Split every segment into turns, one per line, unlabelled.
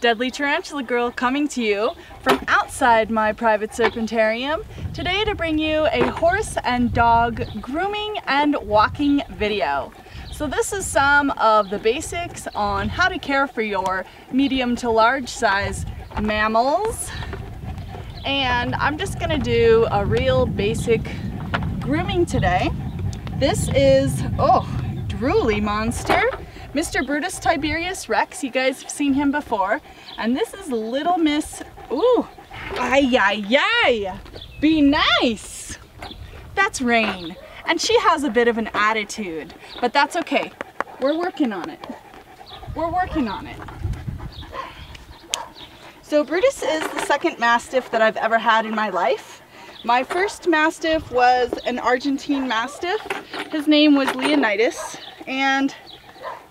Deadly Tarantula Girl coming to you from outside my private serpentarium today to bring you a horse and dog grooming and walking video. So this is some of the basics on how to care for your medium to large size mammals. And I'm just gonna do a real basic grooming today. This is, drooly monster, Mr. Brutus Tiberius Rex. You guys have seen him before. And this is little Miss, be nice. That's Rain. And she has a bit of an attitude, but that's okay. We're working on it. We're working on it. So Brutus is the second Mastiff that I've ever had in my life. My first Mastiff was an Argentine Mastiff. His name was Leonidas, and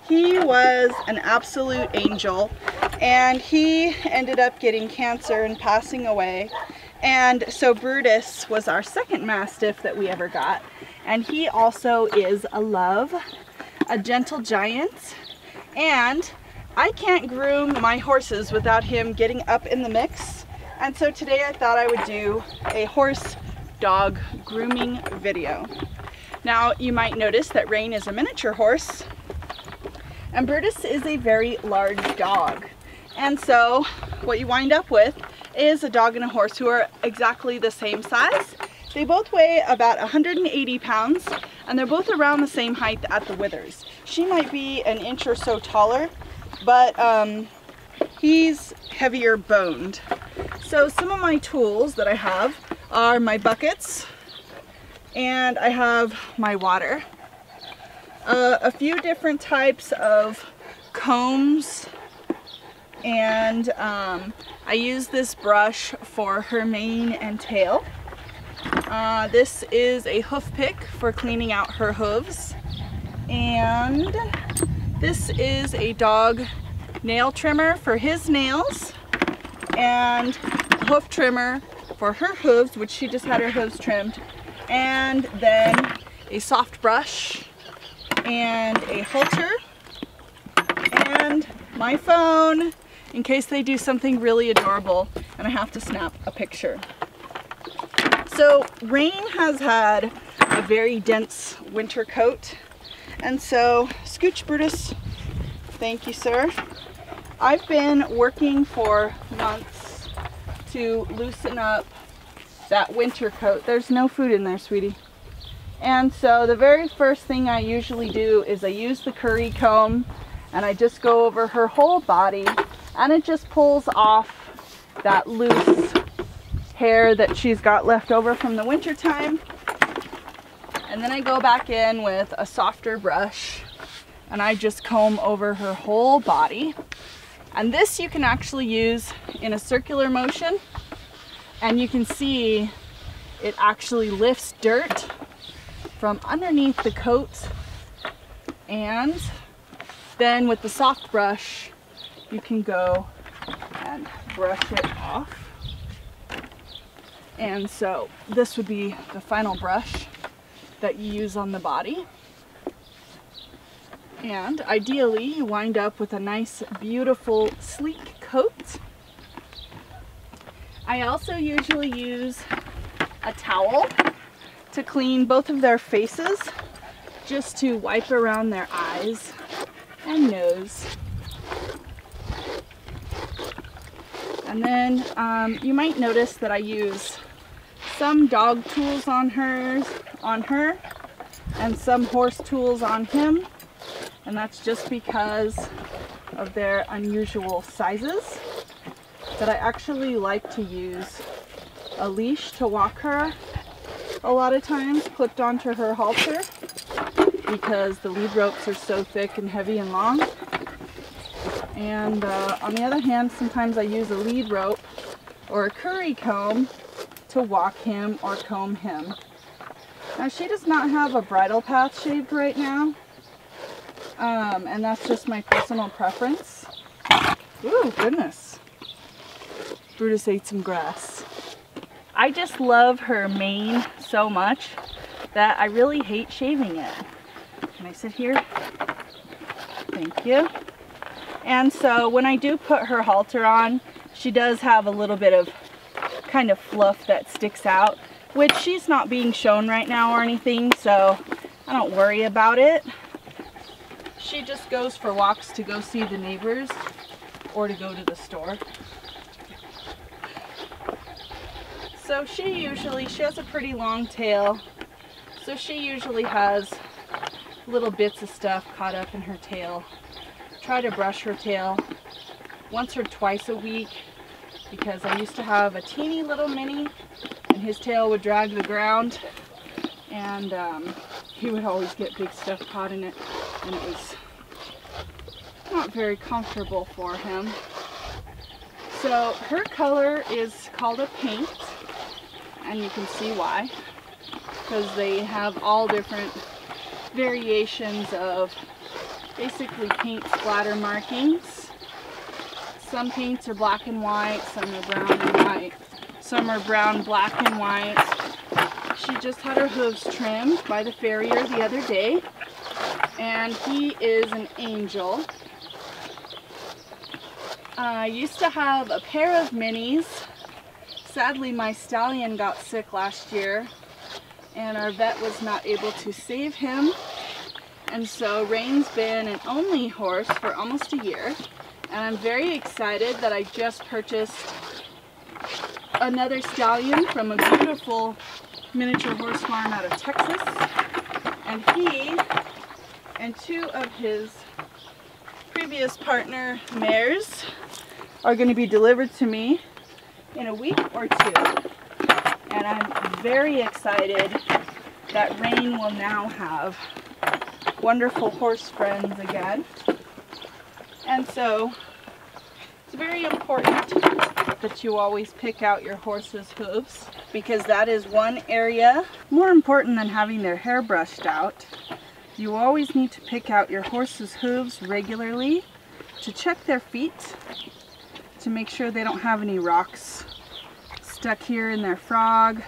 he was an absolute angel, and he ended up getting cancer and passing away. And so Brutus was our second Mastiff that we ever got, and he also is a love, a gentle giant, and I can't groom my horses without him getting up in the mix. And so today I thought I would do a horse dog grooming video. Now you might notice that Rain is a miniature horse and Brutus is a very large dog. And so what you wind up with is a dog and a horse who are exactly the same size. They both weigh about 180 pounds and they're both around the same height at the withers. She might be an inch or so taller, but he's heavier boned. So some of my tools that I have are my buckets, and I have my water, a few different types of combs, and I use this brush for her mane and tail. This is a hoof pick for cleaning out her hooves, and this is a dog nail trimmer for his nails, and a hoof trimmer for her hooves, which she just had her hooves trimmed, and then a soft brush and a halter and my phone in case they do something really adorable and I have to snap a picture. So Rain has had a very dense winter coat, and so scooch, Brutus. Thank you, sir. I've been working for months to loosen up that winter coat. There's no food in there, sweetie. And so the very first thing I usually do is I use the curry comb and I just go over her whole body, and it just pulls off that loose hair that she's got left over from the winter time. And then I go back in with a softer brush and I just comb over her whole body. And this you can actually use in a circular motion, and you can see it actually lifts dirt from underneath the coat, and then with the soft brush you can go and brush it off. And so this would be the final brush that you use on the body. And ideally you wind up with a nice, beautiful, sleek coat. I also usually use a towel to clean both of their faces, just to wipe around their eyes and nose. And then you might notice that I use some dog tools on her, and some horse tools on him. And that's just because of their unusual sizes. But I actually like to use a leash to walk her a lot of times, clipped onto her halter, because the lead ropes are so thick and heavy and long. And on the other hand, sometimes I use a lead rope or a curry comb to walk him or comb him. Now she does not have a bridle path shaved right now. And that's just my personal preference. Ooh, goodness. Brutus ate some grass. I just love her mane so much that I really hate shaving it. Can I sit here? Thank you. And so when I do put her halter on, she does have a little bit of kind of fluff that sticks out, which she's not being shown right now or anything, so I don't worry about it. She just goes for walks to go see the neighbors or to go to the store. So she has a pretty long tail, so she usually has little bits of stuff caught up in her tail. Try to brush her tail once or twice a week, because I used to have a teeny little mini and his tail would drag the ground, and he would always get big stuff caught in it, and it was not very comfortable for him. So her color is called a paint, and you can see why, because they have all different variations of basically paint splatter markings. Some paints are black and white, some are brown and white, some are brown, black and white. She just had her hooves trimmed by the farrier the other day, and he is an angel. I used to have a pair of minis. Sadly, my stallion got sick last year, and our vet was not able to save him. And so Rain's been an only horse for almost a year, and I'm very excited that I just purchased another stallion from a beautiful miniature horse farm out of Texas, and he and two of his previous partner mares are going to be delivered to me in a week or two, and I'm very excited that Rain will now have wonderful horse friends again. And so it's very important that you always pick out your horse's hooves, because that is one area more important than having their hair brushed out. You always need to pick out your horse's hooves regularly to check their feet, to make sure they don't have any rocks stuck here in their frog,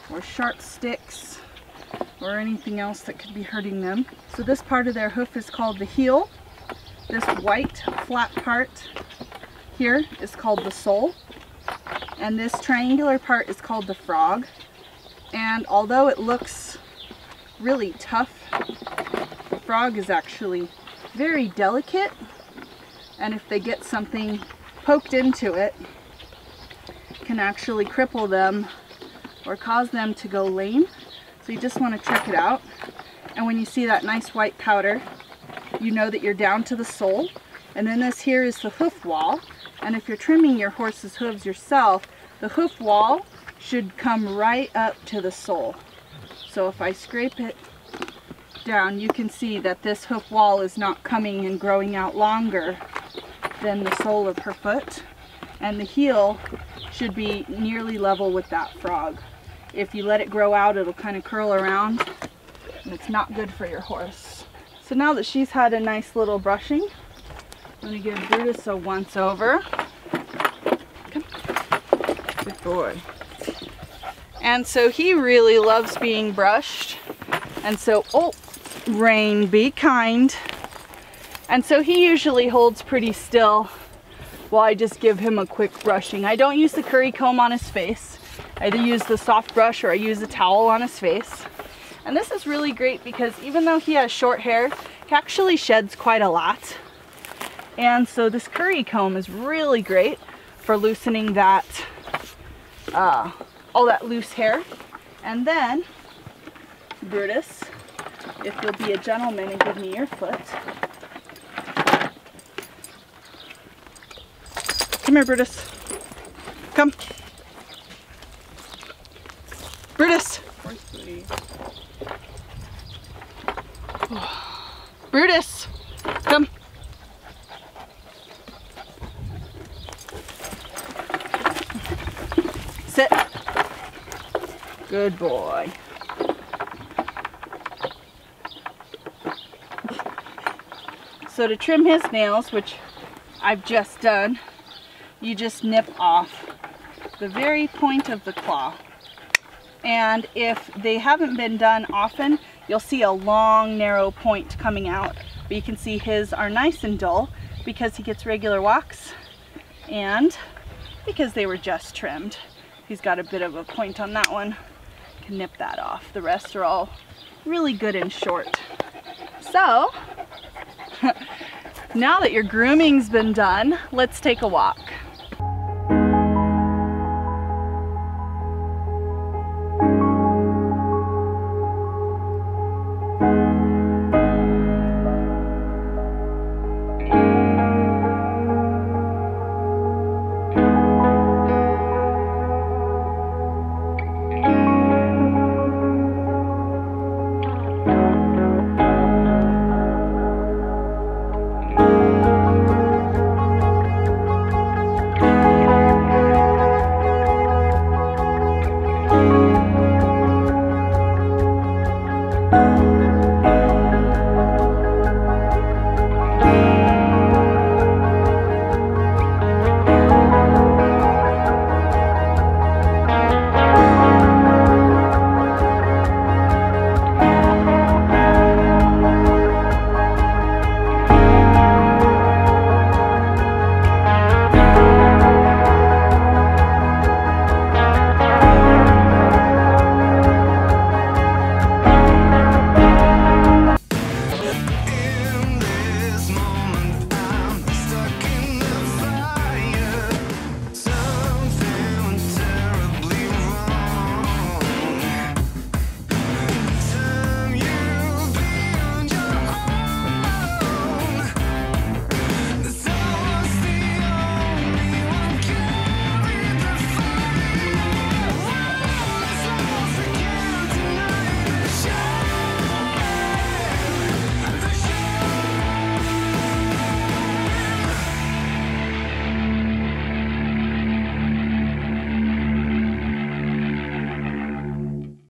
or sharp sticks, or anything else that could be hurting them. So this part of their hoof is called the heel. This white flat part here is called the sole, and this triangular part is called the frog. And although it looks really tough, the frog is actually very delicate, and if they get something poked into it, can actually cripple them or cause them to go lame. So you just want to check it out, and when you see that nice white powder, you know that you're down to the sole. And then this here is the hoof wall, and if you're trimming your horse's hooves yourself, the hoof wall should come right up to the sole. So if I scrape it down, you can see that this hoof wall is not coming and growing out longer than the sole of her foot, and the heel should be nearly level with that frog. If you let it grow out, it'll kind of curl around, and it's not good for your horse. So now that she's had a nice little brushing, I'm going to give Brutus a once over. Come. Good boy. And so he really loves being brushed. And so, oh, Rain, be kind. And so he usually holds pretty still while I just give him a quick brushing. I don't use the curry comb on his face. I either use the soft brush or I use a towel on his face. And this is really great because even though he has short hair, he actually sheds quite a lot. And so this curry comb is really great for loosening that, all that loose hair. And then, Brutus, if you'll be a gentleman and give me your foot. Come here, Brutus. Come. Brutus. Brutus, come. Sit. Good boy. So to trim his nails, which I've just done, you just nip off the very point of the claw. And if they haven't been done often, you'll see a long narrow point coming out, but you can see his are nice and dull. because he gets regular walks and because they were just trimmed. He's got a bit of a point on that one. Can nip that off. The rest are all really good and short. So now that your grooming's been done, let's take a walk.